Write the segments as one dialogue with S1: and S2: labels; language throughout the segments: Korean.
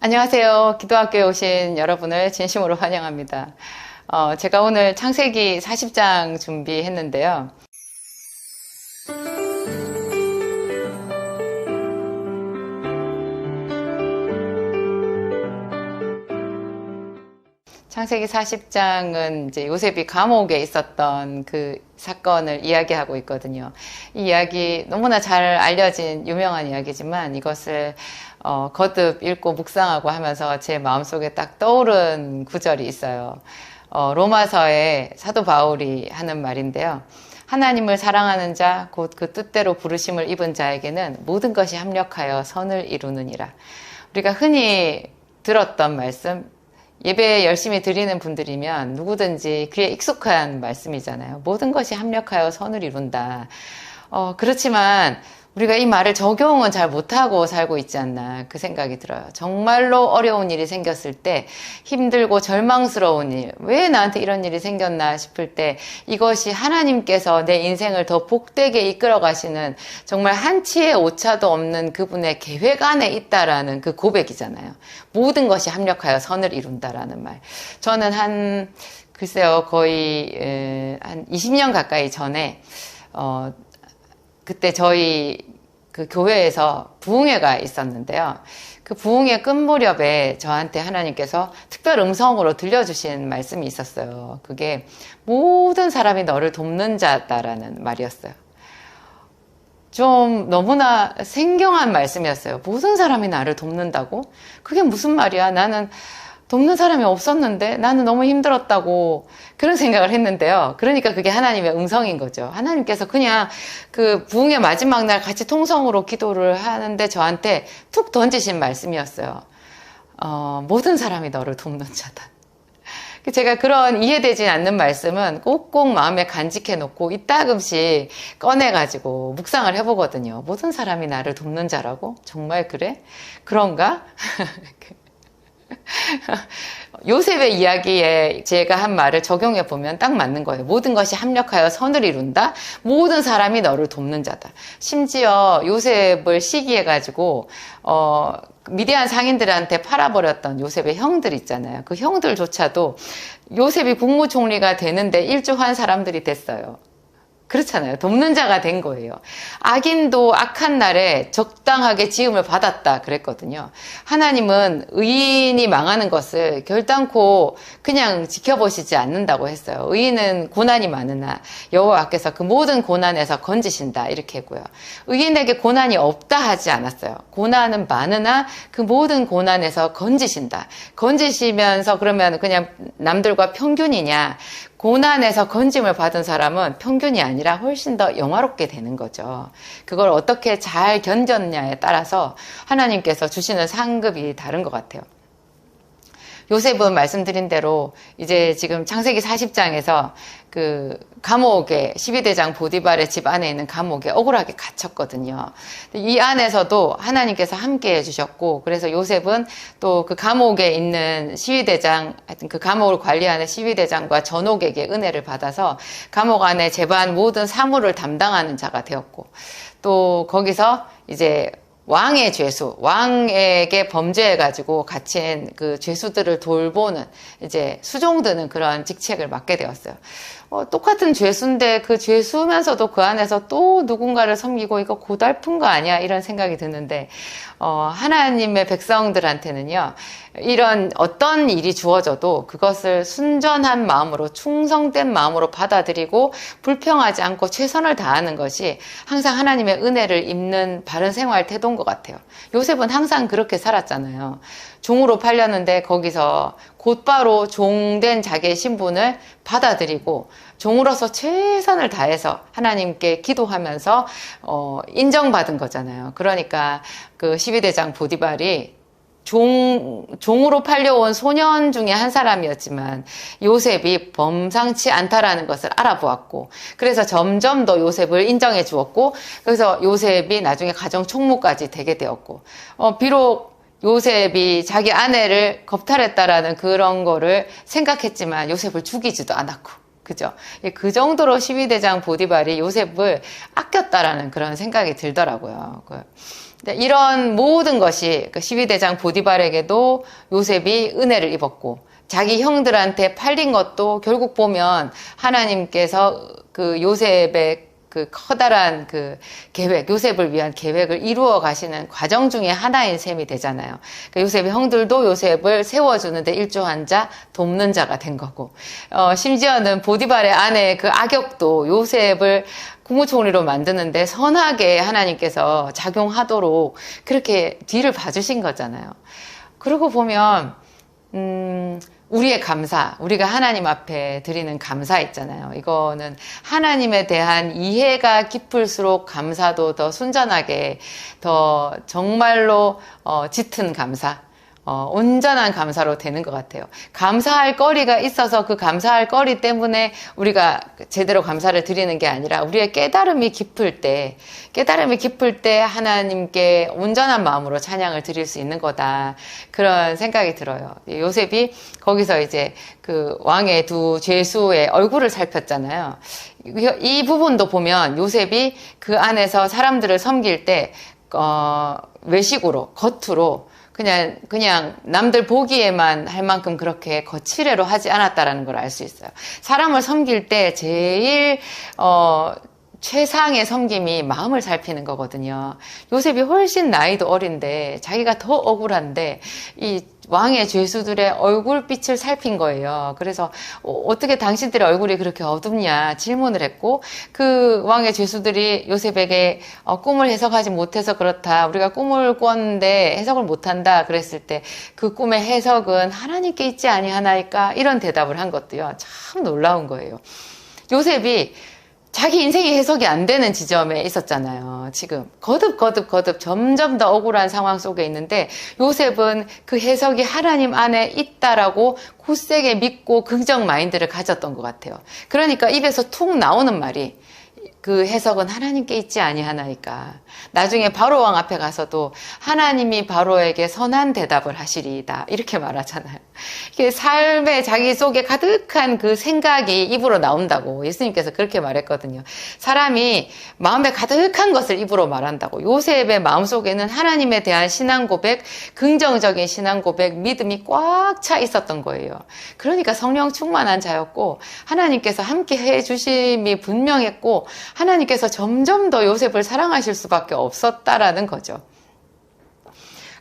S1: 안녕하세요. 기도학교에 오신 여러분을 진심으로 환영합니다. 제가 오늘 창세기 40장 준비했는데요. 창세기 40장은 이제 요셉이 감옥에 있었던 그 사건을 이야기하고 있거든요. 이 이야기 너무나 잘 알려진 유명한 이야기지만 이것을 거듭 읽고 묵상하고 하면서 제 마음속에 딱 떠오른 구절이 있어요. 로마서에 사도 바울이 하는 말인데요. 하나님을 사랑하는 자, 곧 그 뜻대로 부르심을 입은 자에게는 모든 것이 합력하여 선을 이루느니라. 우리가 흔히 들었던 말씀, 예배 열심히 드리는 분들이면 누구든지 그에 익숙한 말씀이잖아요. 모든 것이 합력하여 선을 이룬다. 그렇지만 우리가 이 말을 적용은 잘 못하고 살고 있지 않나 그 생각이 들어요. 정말로 어려운 일이 생겼을 때, 힘들고 절망스러운 일, 왜 나한테 이런 일이 생겼나 싶을 때 이것이 하나님께서 내 인생을 더 복되게 이끌어 가시는 정말 한치의 오차도 없는 그분의 계획 안에 있다라는 그 고백이잖아요. 모든 것이 합력하여 선을 이룬다라는 말. 저는 글쎄요, 거의 한 20년 가까이 전에 그때 저희 그 교회에서 부흥회가 있었는데요. 그 부흥회 끝 무렵에 저한테 하나님께서 특별 음성으로 들려주신 말씀이 있었어요. 그게 모든 사람이 너를 돕는 자다라는 말이었어요. 좀 너무나 생경한 말씀이었어요. 모든 사람이 나를 돕는다고? 그게 무슨 말이야? 나는 돕는 사람이 없었는데 나는 너무 힘들었다고 그런 생각을 했는데요. 그러니까 그게 하나님의 음성인 거죠. 하나님께서 그냥 그 부흥의 마지막 날 같이 통성으로 기도를 하는데 저한테 툭 던지신 말씀이었어요. 모든 사람이 너를 돕는 자다. 제가 그런 이해되지 않는 말씀은 꼭꼭 마음에 간직해 놓고 이따금씩 꺼내가지고 묵상을 해보거든요. 모든 사람이 나를 돕는 자라고? 정말 그래? 그런가? 요셉의 이야기에 제가 한 말을 적용해 보면 딱 맞는 거예요. 모든 것이 합력하여 선을 이룬다. 모든 사람이 너를 돕는 자다. 심지어 요셉을 시기해 가지고 미디안 상인들한테 팔아버렸던 요셉의 형들 있잖아요. 그 형들조차도 요셉이 국무총리가 되는데 일조한 사람들이 됐어요. 그렇잖아요. 돕는 자가 된 거예요. 악인도 악한 날에 적당하게 지음을 받았다 그랬거든요. 하나님은 의인이 망하는 것을 결단코 그냥 지켜보시지 않는다고 했어요. 의인은 고난이 많으나 여호와께서 그 모든 고난에서 건지신다 이렇게 했고요. 의인에게 고난이 없다 하지 않았어요. 고난은 많으나 그 모든 고난에서 건지신다. 건지시면서 그러면 그냥 남들과 평균이냐? 고난에서 건짐을 받은 사람은 평균이 아니라 훨씬 더 영화롭게 되는 거죠. 그걸 어떻게 잘 견뎠냐에 따라서 하나님께서 주시는 상급이 다른 것 같아요. 요셉은 말씀드린 대로 이제 지금 창세기 40장에서 그 감옥에 12대장 보디발의 집 안에 있는 감옥에 억울하게 갇혔거든요. 이 안에서도 하나님께서 함께 해주셨고 그래서 요셉은 또 그 감옥에 있는 시위대장, 하여튼 그 감옥을 관리하는 시위대장과 전옥에게 은혜를 받아서 감옥 안에 재반 모든 사무를 담당하는 자가 되었고 또 거기서 이제 왕의 죄수, 왕에게 범죄해가지고 갇힌 그 죄수들을 돌보는 이제 수종드는 그런 직책을 맡게 되었어요. 똑같은 죄수인데 그 죄수면서도 그 안에서 또 누군가를 섬기고 이거 고달픈 거 아니야? 이런 생각이 드는데, 하나님의 백성들한테는요, 이런 어떤 일이 주어져도 그것을 순전한 마음으로, 충성된 마음으로 받아들이고 불평하지 않고 최선을 다하는 것이 항상 하나님의 은혜를 입는 바른 생활 태도인 것 같아요. 요셉은 항상 그렇게 살았잖아요. 종으로 팔렸는데 거기서 곧바로 종된 자기의 신분을 받아들이고 종으로서 최선을 다해서 하나님께 기도하면서 인정받은 거잖아요. 그러니까 그 12대장 보디발이 종으로 팔려온 소년 중에 한 사람이었지만 요셉이 범상치 않다라는 것을 알아보았고 그래서 점점 더 요셉을 인정해 주었고 그래서 요셉이 나중에 가정 총무까지 되게 되었고 비록 요셉이 자기 아내를 겁탈했다라는 그런 거를 생각했지만 요셉을 죽이지도 않았고 그죠? 그 정도로 12대장 보디발이 요셉을 아꼈다라는 그런 생각이 들더라고요. 이런 모든 것이 그 12대장 보디발에게도 요셉이 은혜를 입었고, 자기 형들한테 팔린 것도 결국 보면 하나님께서 그 요셉의 그 커다란 그 계획, 요셉을 위한 계획을 이루어 가시는 과정 중에 하나인 셈이 되잖아요. 그러니까 요셉의 형들도 요셉을 세워주는데 일조한 자, 돕는 자가 된 거고, 심지어는 보디발의 아내의 그 악역도 요셉을 국무총리로 만드는데 선하게 하나님께서 작용하도록 그렇게 뒤를 봐주신 거잖아요. 그러고 보면 우리의 감사, 우리가 하나님 앞에 드리는 감사 있잖아요. 이거는 하나님에 대한 이해가 깊을수록 감사도 더 순전하게, 더 정말로 짙은 감사, 온전한 감사로 되는 것 같아요. 감사할 거리가 있어서 그 감사할 거리 때문에 우리가 제대로 감사를 드리는 게 아니라 우리의 깨달음이 깊을 때 하나님께 온전한 마음으로 찬양을 드릴 수 있는 거다. 그런 생각이 들어요. 요셉이 거기서 이제 그 왕의 두 죄수의 얼굴을 살폈잖아요. 이 부분도 보면 요셉이 그 안에서 사람들을 섬길 때, 외식으로, 겉으로 그냥 남들 보기에만 할 만큼 그렇게 거칠애로 하지 않았다라는 걸 알 수 있어요. 사람을 섬길 때 제일 최상의 섬김이 마음을 살피는 거거든요. 요셉이 훨씬 나이도 어린데 자기가 더 억울한데 이 왕의 죄수들의 얼굴빛을 살핀 거예요. 그래서 어떻게 당신들의 얼굴이 그렇게 어둡냐 질문을 했고, 그 왕의 죄수들이 요셉에게 꿈을 해석하지 못해서 그렇다, 우리가 꿈을 꿨는데 해석을 못한다 그랬을 때 그 꿈의 해석은 하나님께 있지 아니하나이까, 이런 대답을 한 것도요 참 놀라운 거예요. 요셉이 자기 인생이 해석이 안 되는 지점에 있었잖아요. 지금 거듭 점점 더 억울한 상황 속에 있는데 요셉은 그 해석이 하나님 안에 있다라고 굳세게 믿고 긍정 마인드를 가졌던 것 같아요. 그러니까 입에서 툭 나오는 말이 그 해석은 하나님께 있지 아니하나이까. 나중에 바로 왕 앞에 가서도 하나님이 바로에게 선한 대답을 하시리이다, 이렇게 말하잖아요. 이게 삶에 자기 속에 가득한 그 생각이 입으로 나온다고 예수님께서 그렇게 말했거든요. 사람이 마음에 가득한 것을 입으로 말한다고. 요셉의 마음속에는 하나님에 대한 신앙 고백, 긍정적인 신앙 고백, 믿음이 꽉 차 있었던 거예요. 그러니까 성령 충만한 자였고 하나님께서 함께 해주심이 분명했고 하나님께서 점점 더 요셉을 사랑하실 수밖에 없었다라는 거죠.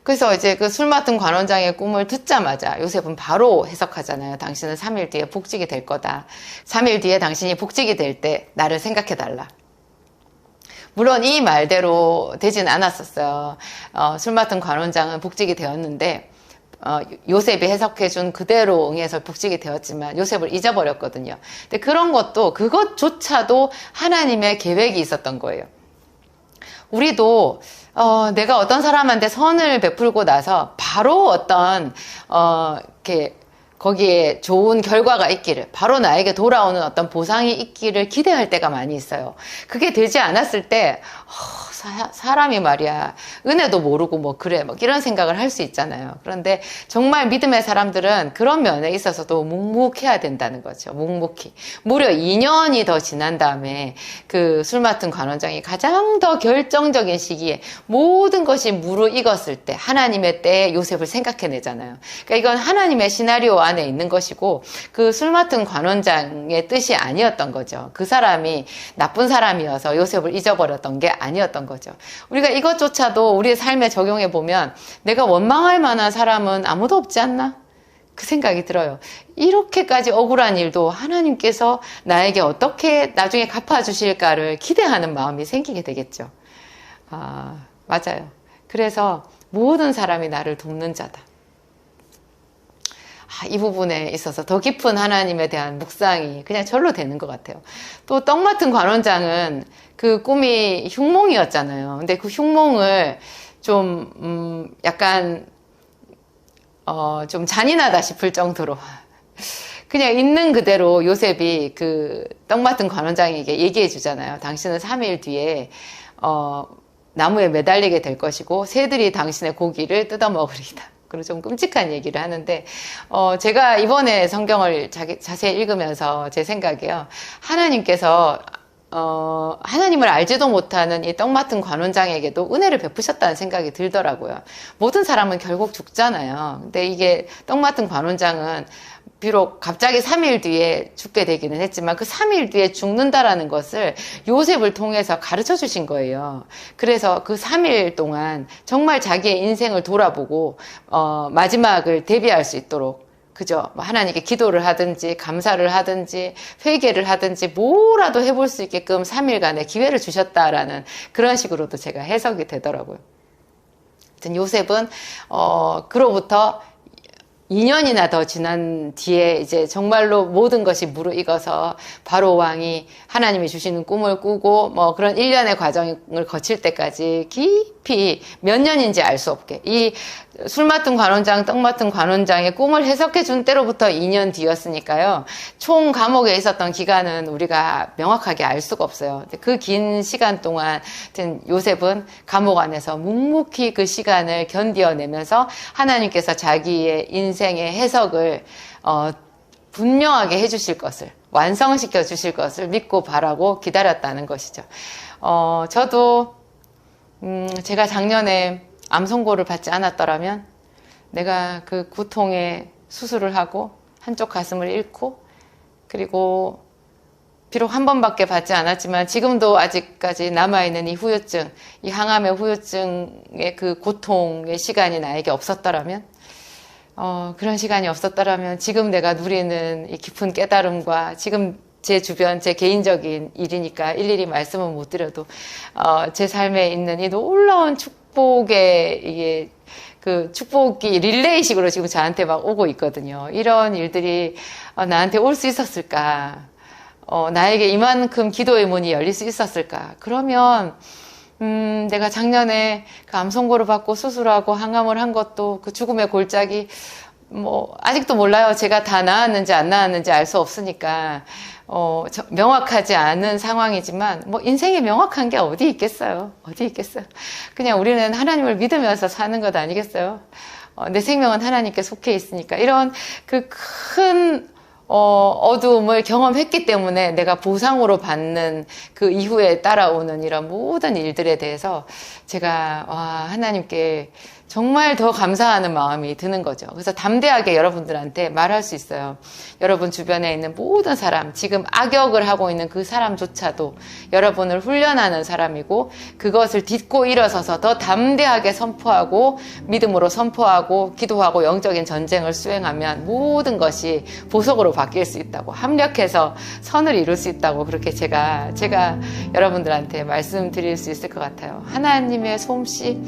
S1: 그래서 이제 그 술 맡은 관원장의 꿈을 듣자마자 요셉은 바로 해석하잖아요. 당신은 3일 뒤에 복직이 될 거다. 3일 뒤에 당신이 복직이 될 때 나를 생각해 달라. 물론 이 말대로 되진 않았었어요. 술 맡은 관원장은 복직이 되었는데 요셉이 해석해준 그대로 응해서 복직이 되었지만 요셉을 잊어버렸거든요. 근데 그것조차도 하나님의 계획이 있었던 거예요. 우리도 내가 어떤 사람한테 선을 베풀고 나서 바로 이렇게 거기에 좋은 결과가 있기를, 바로 나에게 돌아오는 어떤 보상이 있기를 기대할 때가 많이 있어요. 그게 되지 않았을 때 사람이 말이야 은혜도 모르고 뭐 그래 뭐 이런 생각을 할 수 있잖아요. 그런데 정말 믿음의 사람들은 그런 면에 있어서도 묵묵해야 된다는 거죠. 묵묵히. 무려 2년이 더 지난 다음에 그 술 맡은 관원장이 가장 더 결정적인 시기에 모든 것이 무르익었을 때 하나님의 때에 요셉을 생각해내잖아요. 그러니까 이건 하나님의 시나리오 안에 있는 것이고 그 술 맡은 관원장의 뜻이 아니었던 거죠. 그 사람이 나쁜 사람이어서 요셉을 잊어버렸던 게 아니었던 거죠. 우리가 이것조차도 우리의 삶에 적용해 보면 내가 원망할 만한 사람은 아무도 없지 않나? 그 생각이 들어요. 이렇게까지 억울한 일도 하나님께서 나에게 어떻게 나중에 갚아주실까를 기대하는 마음이 생기게 되겠죠. 맞아요. 그래서 모든 사람이 나를 돕는 자다. 이 부분에 있어서 더 깊은 하나님에 대한 묵상이 그냥 절로 되는 것 같아요. 또 떡 맡은 관원장은 그 꿈이 흉몽이었잖아요. 근데 그 흉몽을 좀 약간 좀 잔인하다 싶을 정도로 그냥 있는 그대로 요셉이 그 떡 맡은 관원장에게 얘기해 주잖아요. 당신은 3일 뒤에 나무에 매달리게 될 것이고 새들이 당신의 고기를 뜯어먹으리다. 그리고 좀 끔찍한 얘기를 하는데 제가 이번에 성경을 자세히 읽으면서 제 생각이요. 하나님께서 하나님을 알지도 못하는 이 떡 맡은 관원장에게도 은혜를 베푸셨다는 생각이 들더라고요. 모든 사람은 결국 죽잖아요. 근데 이게 떡 맡은 관원장은 비록 갑자기 3일 뒤에 죽게 되기는 했지만 그 3일 뒤에 죽는다라는 것을 요셉을 통해서 가르쳐 주신 거예요. 그래서 그 3일 동안 정말 자기의 인생을 돌아보고 마지막을 대비할 수 있도록, 그죠? 하나님께 기도를 하든지 감사를 하든지 회개를 하든지 뭐라도 해볼 수 있게끔 3일간의 기회를 주셨다라는 그런 식으로도 제가 해석이 되더라고요. 하여튼 요셉은 그로부터 2년이나 더 지난 뒤에 이제 정말로 모든 것이 무르익어서 바로 왕이 하나님이 주시는 꿈을 꾸고 뭐 그런 일련의 과정을 거칠 때까지 깊이 몇 년인지 알 수 없게 이 술 맡은 관원장, 떡 맡은 관원장의 꿈을 해석해 준 때로부터 2년 뒤였으니까요. 총 감옥에 있었던 기간은 우리가 명확하게 알 수가 없어요. 그 긴 시간 동안 요셉은 감옥 안에서 묵묵히 그 시간을 견뎌내면서 하나님께서 자기의 인생의 해석을 분명하게 해주실 것을, 완성시켜 주실 것을 믿고 바라고 기다렸다는 것이죠. 저도 제가 작년에 암 선고를 받지 않았더라면 내가 그 고통에 수술을 하고 한쪽 가슴을 잃고, 그리고 비록 한 번밖에 받지 않았지만 지금도 아직까지 남아있는 이 후유증, 이 항암의 후유증의 그 고통의 시간이 나에게 없었더라면, 그런 시간이 없었더라면 지금 내가 누리는 이 깊은 깨달음과 지금 제 주변, 제 개인적인 일이니까 일일이 말씀은 못 드려도, 제 삶에 있는 이 놀라운 축복의, 이게, 그 축복이 릴레이식으로 지금 저한테 막 오고 있거든요. 이런 일들이 나한테 올 수 있었을까? 나에게 이만큼 기도의 문이 열릴 수 있었을까? 그러면, 내가 작년에 그 암 선고를 받고 수술하고 항암을 한 것도 그 죽음의 골짜기, 아직도 몰라요. 제가 다 나았는지 안 나았는지 알 수 없으니까, 명확하지 않은 상황이지만, 인생에 명확한 게 어디 있겠어요? 어디 있겠어요? 그냥 우리는 하나님을 믿으면서 사는 것 아니겠어요? 내 생명은 하나님께 속해 있으니까. 이런 그 큰, 어두움을 경험했기 때문에 내가 보상으로 받는 그 이후에 따라오는 이런 모든 일들에 대해서 제가, 하나님께 정말 더 감사하는 마음이 드는 거죠. 그래서 담대하게 여러분들한테 말할 수 있어요. 여러분 주변에 있는 모든 사람, 지금 악역을 하고 있는 그 사람조차도 여러분을 훈련하는 사람이고, 그것을 딛고 일어서서 더 담대하게 선포하고 믿음으로 선포하고 기도하고 영적인 전쟁을 수행하면 모든 것이 보석으로 바뀔 수 있다고, 합력해서 선을 이룰 수 있다고, 그렇게 제가 여러분들한테 말씀드릴 수 있을 것 같아요. 하나님의 솜씨,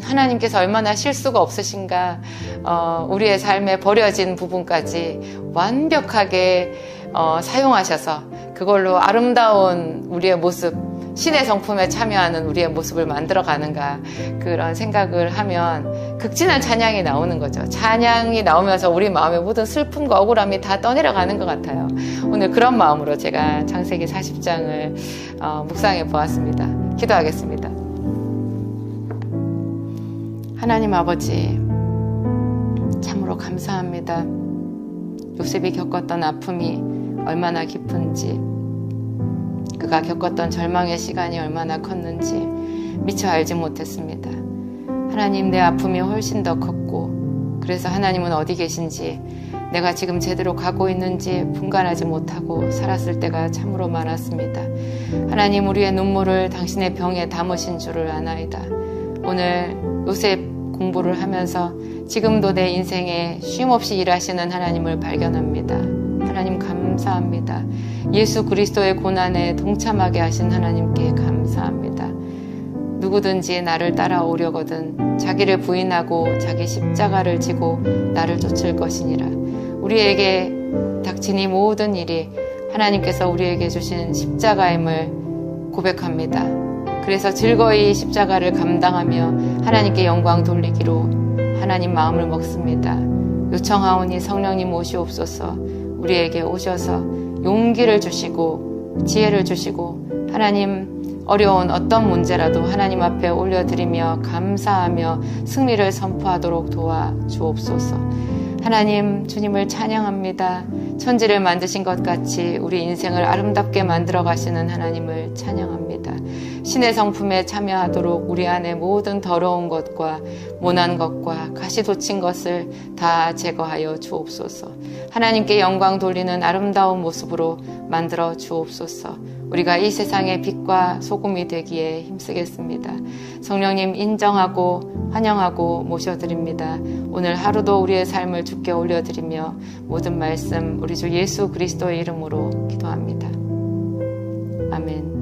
S1: 하나님께서 얼마나 실수가 없으신가, 우리의 삶에 버려진 부분까지 완벽하게 사용하셔서 그걸로 아름다운 우리의 모습, 신의 성품에 참여하는 우리의 모습을 만들어가는가, 그런 생각을 하면 극진한 찬양이 나오는 거죠. 찬양이 나오면서 우리 마음의 모든 슬픔과 억울함이 다 떠내려가는 것 같아요. 오늘 그런 마음으로 제가 창세기 40장을 묵상해 보았습니다. 기도하겠습니다. 하나님 아버지, 참으로 감사합니다. 요셉이 겪었던 아픔이 얼마나 깊은지, 그가 겪었던 절망의 시간이 얼마나 컸는지 미처 알지 못했습니다. 하나님, 내 아픔이 훨씬 더 컸고, 그래서 하나님은 어디 계신지, 내가 지금 제대로 가고 있는지 분간하지 못하고 살았을 때가 참으로 많았습니다. 하나님, 우리의 눈물을 당신의 병에 담으신 줄을 아나이다. 오늘 요셉 공부를 하면서 지금도 내 인생에 쉼없이 일하시는 하나님을 발견합니다. 하나님 감사합니다. 예수 그리스도의 고난에 동참하게 하신 하나님께 감사합니다. 누구든지 나를 따라오려거든 자기를 부인하고 자기 십자가를 지고 나를 쫓을 것이니라. 우리에게 닥친 이 모든 일이 하나님께서 우리에게 주신 십자가임을 고백합니다. 그래서 즐거이 십자가를 감당하며 하나님께 영광 돌리기로 하나님 마음을 먹습니다. 요청하오니 성령님 오시옵소서. 우리에게 오셔서 용기를 주시고 지혜를 주시고, 하나님 어려운 어떤 문제라도 하나님 앞에 올려드리며 감사하며 승리를 선포하도록 도와주옵소서. 하나님, 주님을 찬양합니다. 천지를 만드신 것 같이 우리 인생을 아름답게 만들어 가시는 하나님을 찬양합니다. 신의 성품에 참여하도록 우리 안에 모든 더러운 것과 모난 것과 가시 돋친 것을 다 제거하여 주옵소서. 하나님께 영광 돌리는 아름다운 모습으로 만들어 주옵소서. 우리가 이 세상의 빛과 소금이 되기에 힘쓰겠습니다. 성령님 인정하고 환영하고 모셔드립니다. 오늘 하루도 우리의 삶을 주께 올려드리며 모든 말씀 우리 주 예수 그리스도의 이름으로 기도합니다. 아멘.